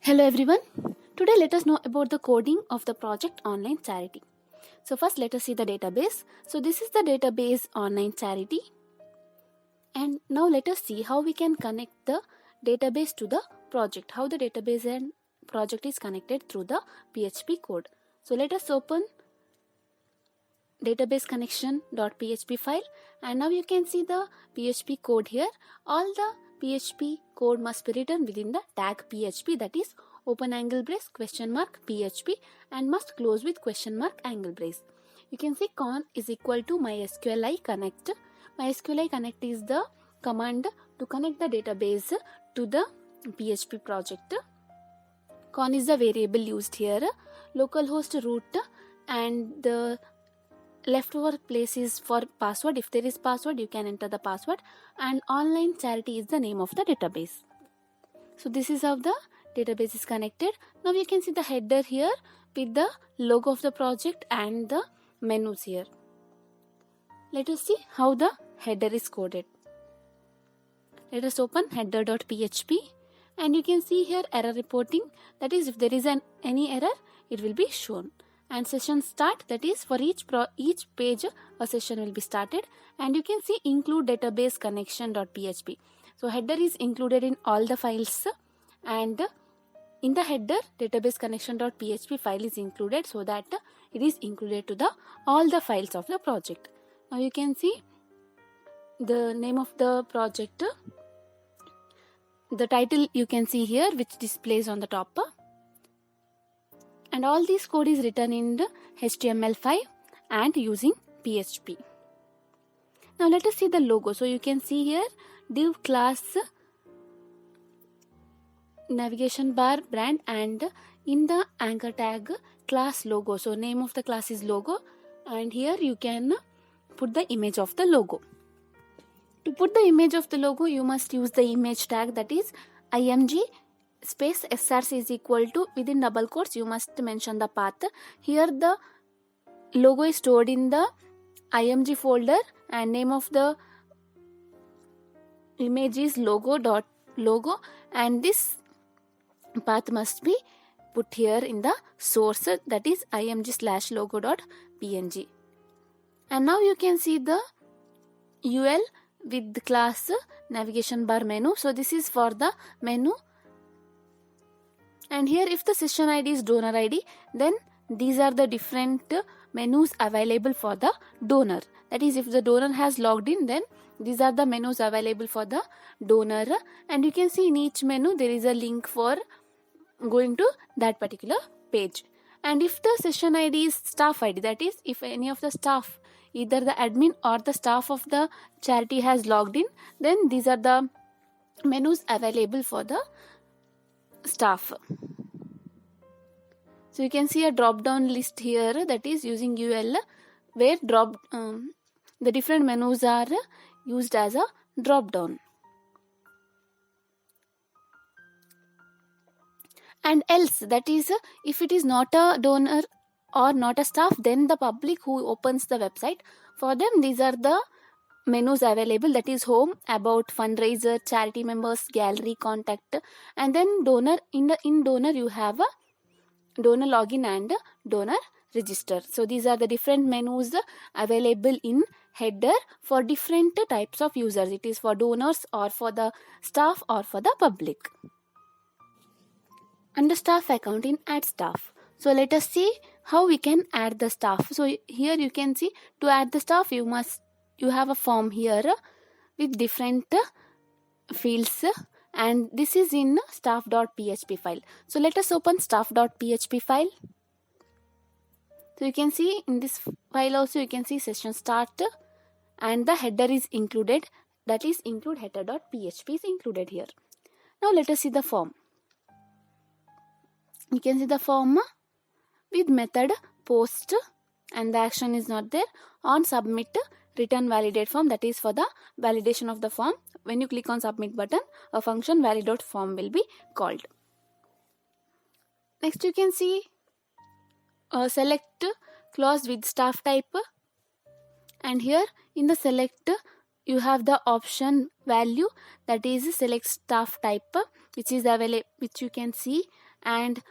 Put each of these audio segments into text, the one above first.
Hello everyone. Today let us know about the coding of the project online charity. So first let us see the database. So this is the database online charity. And now let us see how we can connect the database to the project. How the database and project is connected through the PHP code. So let us open database connection.php file, and now you can see the PHP code here. All the PHP code must be written within the tag PHP, that is open angle brace question mark PHP, and must close with question mark angle brace. You can see con is equal to MySQL connect. MySQL connect is the command to connect the database to the PHP project. Con is the variable used here. Localhost root and the leftover place is for password. If there is password, you can enter the password, and online charity is the name of the database. So this is how the database is connected. Now you can see the header here with the logo of the project and the menus here. Let us see how the header is coded. Let us open header.php, and you can see here error reporting, that is if there is any error it will be shown. And session start, that is for each page a session will be started. And you can see include database connection.php. So header is included in all the files, and in the header database connection.php file is included, so that it is included to the all the files of the project. Now you can see the name of the project, the title you can see here which displays on the top. And all this code is written in the HTML5 and using PHP. Now let us see the logo. So you can see here div class navigation bar brand, and in the anchor tag class logo. So name of the class is logo, and here you can put the image of the logo. To put the image of the logo, you must use the image tag, that is img space src is equal to, within double quotes you must mention the path. Here the logo is stored in the img folder, and name of the image is logo, and this path must be put here in the source, that is img/logo.png. and now you can see the UL with the class navigation bar menu. So this is for the menu. And here if the session ID is donor ID, then these are the different menus available for the donor. That is, if the donor has logged in, then these are the menus available for the donor. And you can see in each menu there is a link for going to that particular page. And if the session ID is staff ID, that is if any of the staff, either the admin or the staff of the charity has logged in, then these are the menus available for the staff. So you can see a drop down list here, that is using UL, where the different menus are used as a drop down. And else, that is if it is not a donor or not a staff, then the public who opens the website, for them these are the menus available, that is home, about, fundraiser, charity members, gallery, contact, and then donor. In donor you have a donor login and donor register. So these are the different menus available in header for different types of users. It is for donors or for the staff or for the public. Under staff account, in add staff. So let us see how we can add the staff. So here you can see, to add the staff you have a form here with different fields, and this is in staff.php file. So let us open staff.php file. So you can see in this file also you can see session start, and the header is included, that is include header.php is included here. Now let us see the form. You can see the form with method post, and the action is not there. On submit, return validate form, that is for the validation of the form. When you click on submit button, a function validate form will be called. Next you can see select clause with staff type, and here in the select you have the option value, that is select staff type, which is available, which you can see and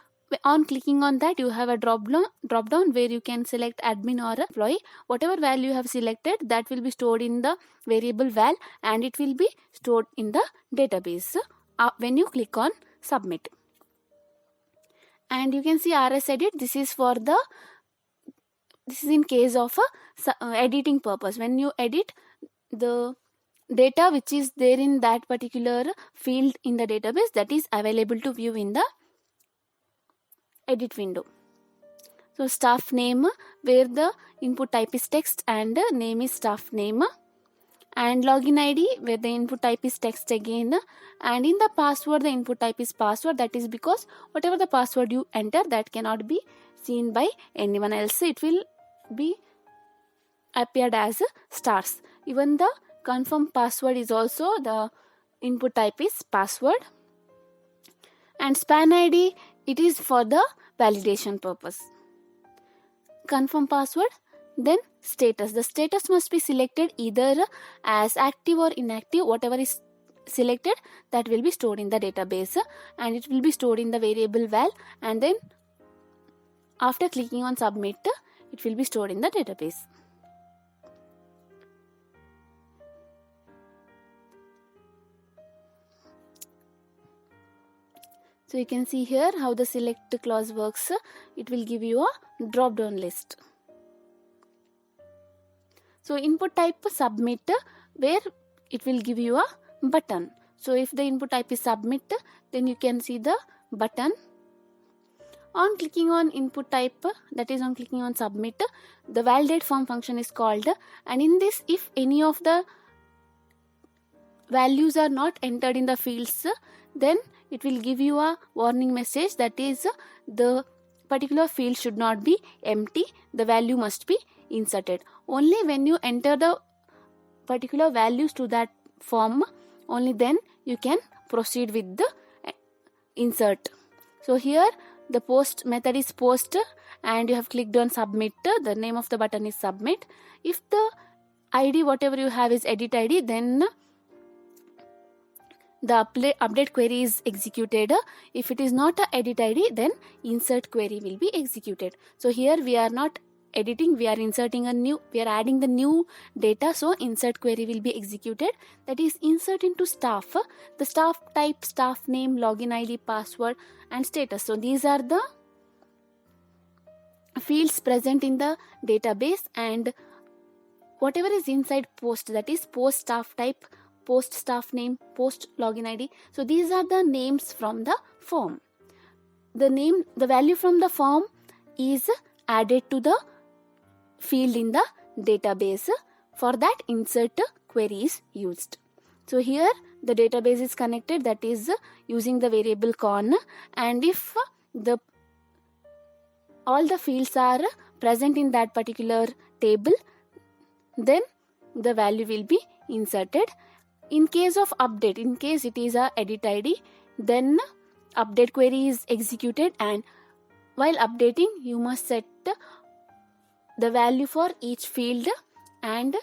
on clicking on that, you have a drop down where you can select admin or employee. Whatever value you have selected, that will be stored in the variable val, and it will be stored in the database when you click on submit. And you can see RS edit. This is in case of a editing purpose. When you edit the data which is there in that particular field in the database, that is available to view in the edit window. So staff name, where the input type is text and name is staff name, and login ID where the input type is text again, and in the password the input type is password. That is because whatever the password you enter, that cannot be seen by anyone else. It will be appeared as stars. Even the confirm password is also, the input type is password. And span ID, it is for the validation purpose. Confirm password. Then status. The status must be selected either as active or inactive. Whatever is selected, that will be stored in the database, and it will be stored in the variable val, and then after clicking on submit, it will be stored in the database. So you can see here how the select clause works. It will give you a drop down list. So input type submit, where it will give you a button. So if the input type is submit, then you can see the button. On clicking on input type, that is on clicking on submit, the validate form function is called, and in this, if any of the values are not entered in the fields, then it will give you a warning message, that is the particular field should not be empty, the value must be inserted. Only when you enter the particular values to that form, only then you can proceed with the insert. So here the post method is post, and you have clicked on submit. The name of the button is submit. If the ID whatever you have is edit ID, then the update query is executed. If it is not a edit ID, then insert query will be executed. So here we are not editing, we are inserting we are adding the new data, so insert query will be executed. That is insert into staff, the staff type, staff name, login ID, password, and status. So these are the fields present in the database, and whatever is inside post, that is post staff type, post staff name, post login ID. So these are the names from the form. The value from the form is added to the field in the database. For that, insert query is used. So here the database is connected, that is using the variable con, and if all the fields are present in that particular table, then the value will be inserted. In case of update, in case it is a edit ID, then update query is executed, and while updating you must set the value for each field, and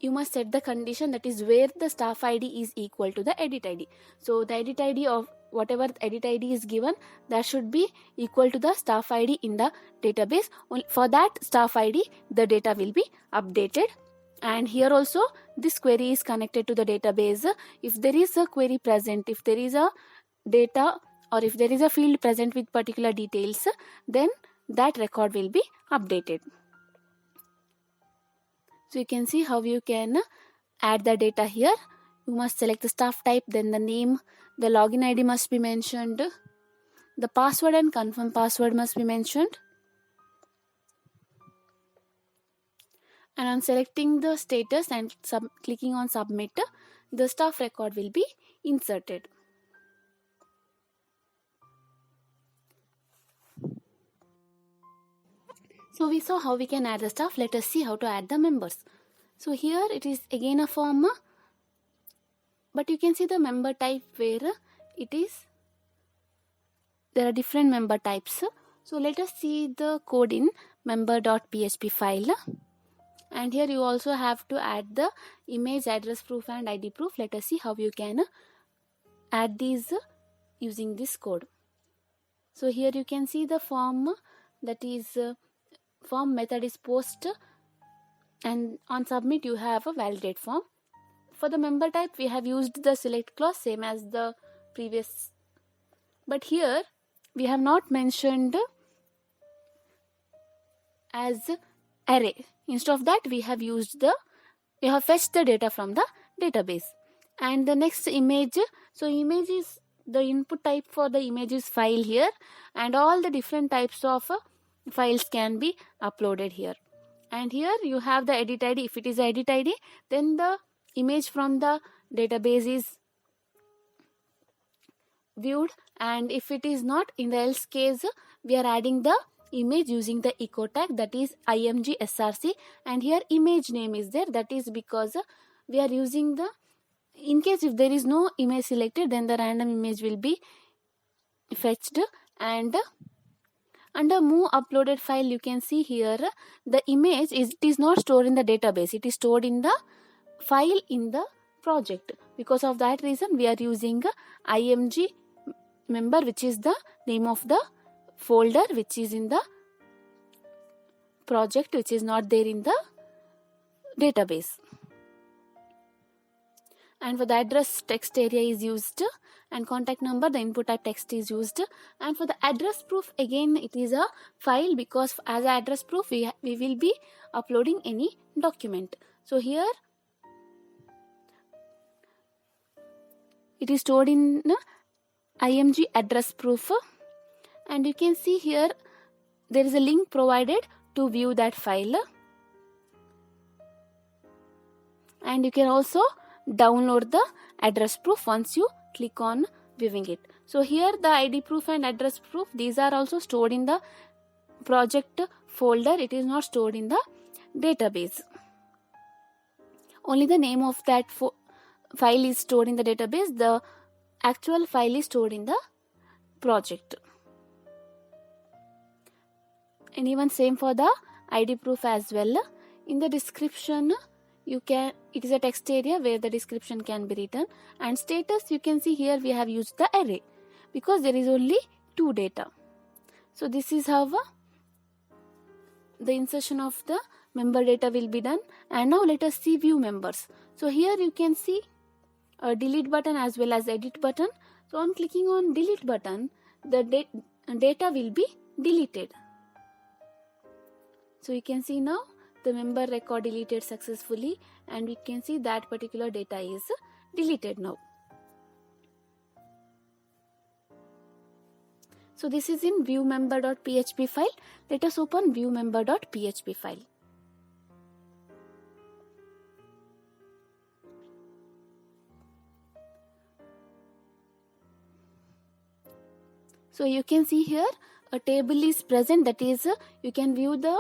you must set the condition, that is where the staff ID is equal to the edit ID. So the edit ID of whatever edit ID is given, that should be equal to the staff ID in the database. For that staff ID, the data will be updated. And here also this query is connected to the database. If there is a query present, if there is a data or if there is a field present with particular details, then that record will be updated. So you can see how you can add the data here. You must select the staff type, then the name, the login ID must be mentioned, the password and confirm password must be mentioned. And on selecting the status and clicking on submit, the staff record will be inserted. So we saw how we can add the staff. Let us see how to add the members. So here it is again a form, but you can see the member type where there are different member types. So let us see the code in member.php file. And here you also have to add the image, address proof and ID proof. Let us see how you can add these using this code. So here you can see the form, that is form method is post, and on submit you have a validate form. For the member type we have used the select clause same as the previous, but here we have not mentioned as array. Instead of that we have fetched the data from the database. And the next image, so image is the input type for the image is file here, and all the different types of files can be uploaded here. And here you have the edit ID. If it is edit ID, then the image from the database is viewed, and if it is not, in the else case we are adding the image using the echo tag, that is img src, and here image name is there. That is because we are using the, in case if there is no image selected, then the random image will be fetched. And under move uploaded file you can see here the image is, it is not stored in the database, it is stored in the file in the project. Because of that reason we are using img member, which is the name of the folder which is in the project, which is not there in the database. And for the address, text area is used, and contact number, the input type text is used. And for the address proof, again it is a file, because as address proof we will be uploading any document. So here it is stored in img address proof, and you can see here there is a link provided to view that file, and you can also download the address proof once you click on viewing it. So here the ID proof and address proof, these are also stored in the project folder, it is not stored in the database. Only the name of that file is stored in the database, the actual file is stored in the project. And even same for the ID proof as well. In the description it is a text area where the description can be written, and status you can see here we have used the array because there is only 2 data. So this is how the insertion of the member data will be done. And now let us see view members. So here you can see a delete button as well as edit button. So on clicking on delete button, the data will be deleted. So you can see now the member record deleted successfully, and we can see that particular data is deleted now. So this is in viewMember.php file. Let us open viewMember.php file. So you can see here a table is present, that is you can view the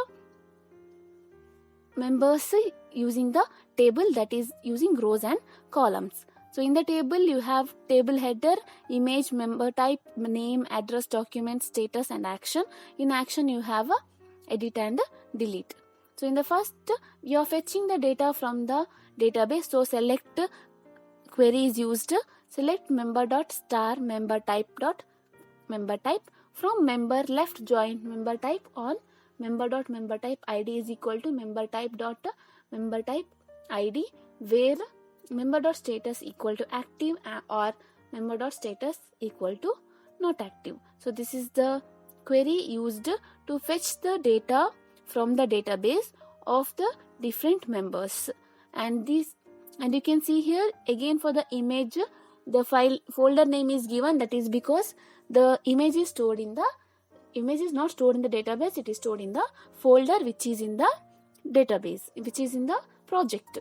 members using the table, that is using rows and columns. So in the table you have table header, image, member type, name, address, document, status and action. In action you have edit and delete. So in the first you are fetching the data from the database. So select query is used. Select member.star member type from member left join member type on member.membertype id is equal to membertype id, where member.status equal to active or member.status equal to not active. So this is the query used to fetch the data from the database of the different members. And you can see here again for the image, the file folder name is given, that is because the image is not stored in the database, it is stored in the folder which is in the database, which is in the project.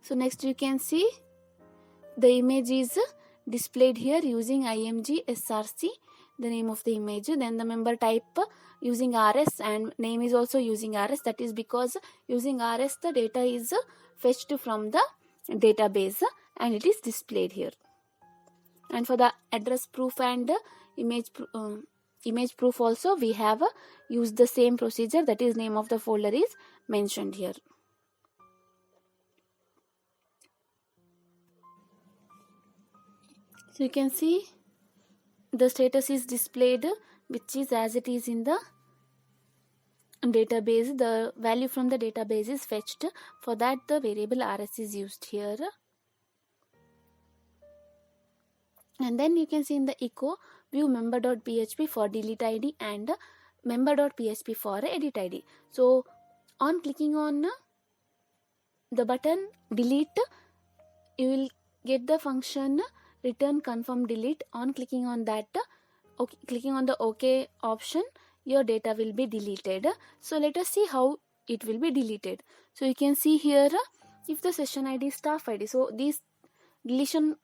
So next you can see the image is displayed here using img src, the name of the image, then the member type using rs, and name is also using rs, that is because using rs the data is fetched from the database and it is displayed here. And for the address proof and image proof also we have used the same procedure, that is name of the folder is mentioned here. So you can see the status is displayed, which is as it is in the database. The value from the database is fetched. For that, the variable rs is used here. And then you can see in the echo, view member.php for delete id and member.php for edit id. So on clicking on the button delete, you will get the function return confirm delete. On clicking on that, clicking on the OK option, your data will be deleted. So let us see how it will be deleted. So you can see here, if the session ID is staff ID, so this deletion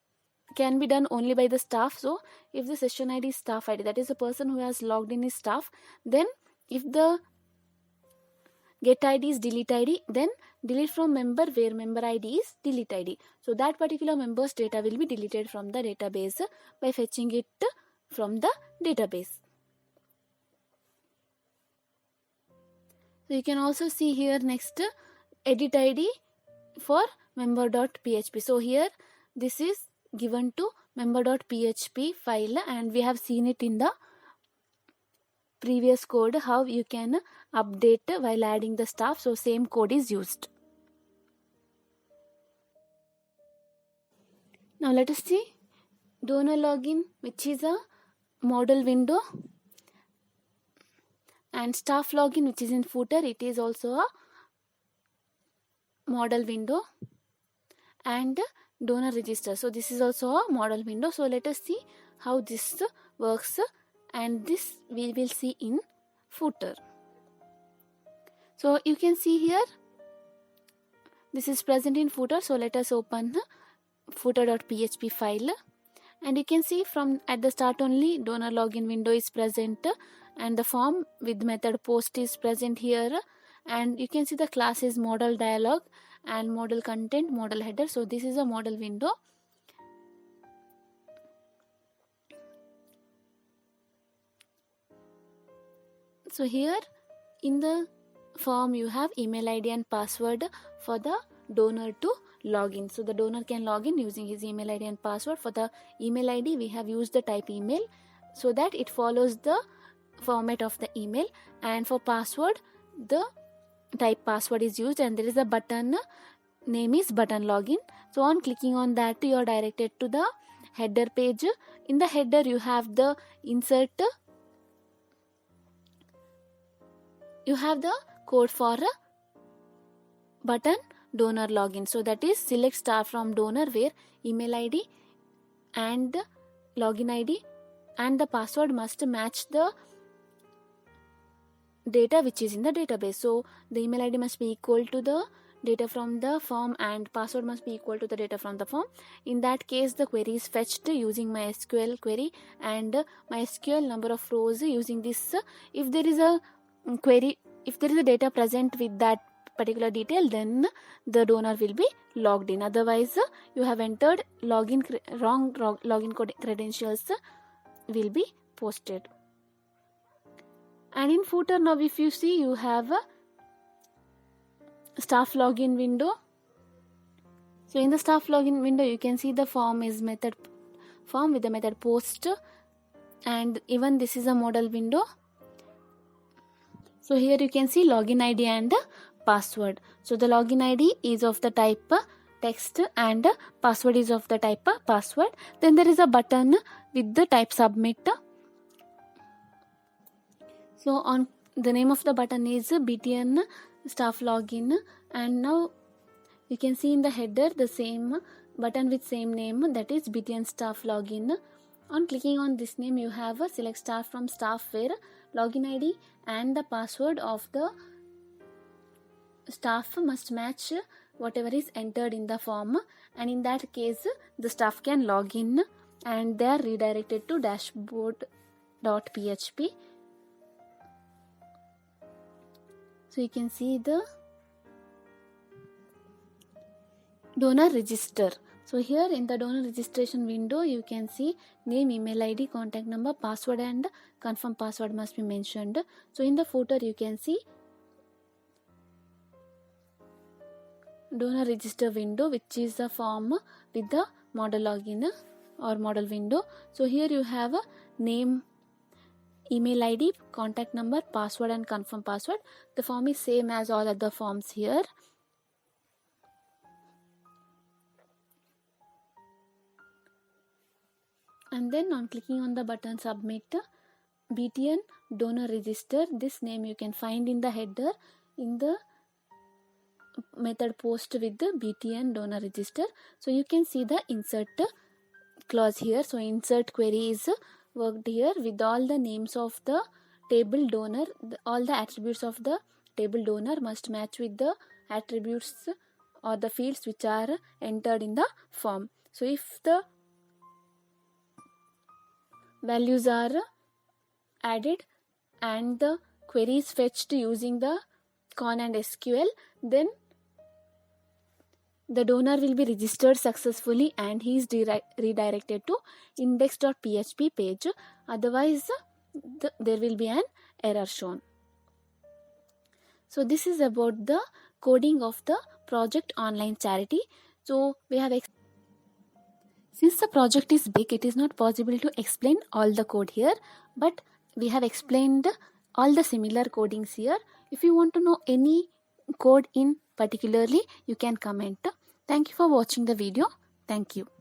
can be done only by the staff. So if the session ID is staff ID, that is the person who has logged in is staff, then if the get ID is delete ID, then delete from member where member ID is delete ID. So that particular member's data will be deleted from the database by fetching it from the database. So you can also see here next edit ID for member.php. So here this is given to member.php file, and we have seen it in the previous code how you can update while adding the staff. So same code is used. Now let us see donor login, which is a model window, and staff login, which is in footer, it is also a model window, and donor register. So this is also a model window. So let us see how this works, and this we will see in footer. So you can see here this is present in footer. So let us open footer.php file, and you can see from at the start only donor login window is present, and the form with method post is present here, and you can see the class is model dialog and model content, model header. So this is a model window. So here in the form you have email ID and password for the donor to log in. So the donor can log in using his email ID and password. For the email ID we have used the type email so that it follows the format of the email, and for password the type password is used, and there is a button name is button login. So on clicking on that you are directed to the header page. In the header you have the insert, you have the code for button donor login. So that is select star from donor where email ID and login ID and the password must match the data which is in the database. So the email ID must be equal to the data from the form and password must be equal to the data from the form. In that case the query is fetched using MySQL query, and MySQL number of rows using this. If there is a query, if there is a data present with that particular detail, then the donor will be logged in. Otherwise you have entered wrong login credentials will be posted. And in footer now if you see you have a staff login window. So in the staff login window you can see the form is method form with the method post, and even this is a model window. So here you can see login ID and password. So the login ID is of the type text and password is of the type password. Then there is a button with the type submit. So on the name of the button is BTN staff login, and now you can see in the header the same button with same name, that is BTN staff login. On clicking on this name you have a select staff from staff where login ID and the password of the staff must match whatever is entered in the form, and in that case the staff can log in and they are redirected to dashboard.php. So you can see the donor register. So here in the donor registration window you can see name, email ID, contact number, password and confirm password must be mentioned. So in the footer you can see donor register window, which is a form with the model login or model window. So here you have a name, email ID, contact number, password and confirm password. The form is same as all other forms here. And then on clicking on the button submit, BTN donor register, this name you can find in the header in the method post with the BTN donor register. So you can see the insert clause here. So insert query is worked here with all the names of the table donor. All the attributes of the table donor must match with the attributes or the fields which are entered in the form. So if the values are added and the query is fetched using the con and SQL, then the donor will be registered successfully and he is redirected to index.php page. Otherwise, there will be an error shown. So this is about the coding of the project online charity. So we have since the project is big, it is not possible to explain all the code here, but we have explained all the similar codings here. If you want to know any code in particularly, you can comment. Thank you for watching the video. Thank you.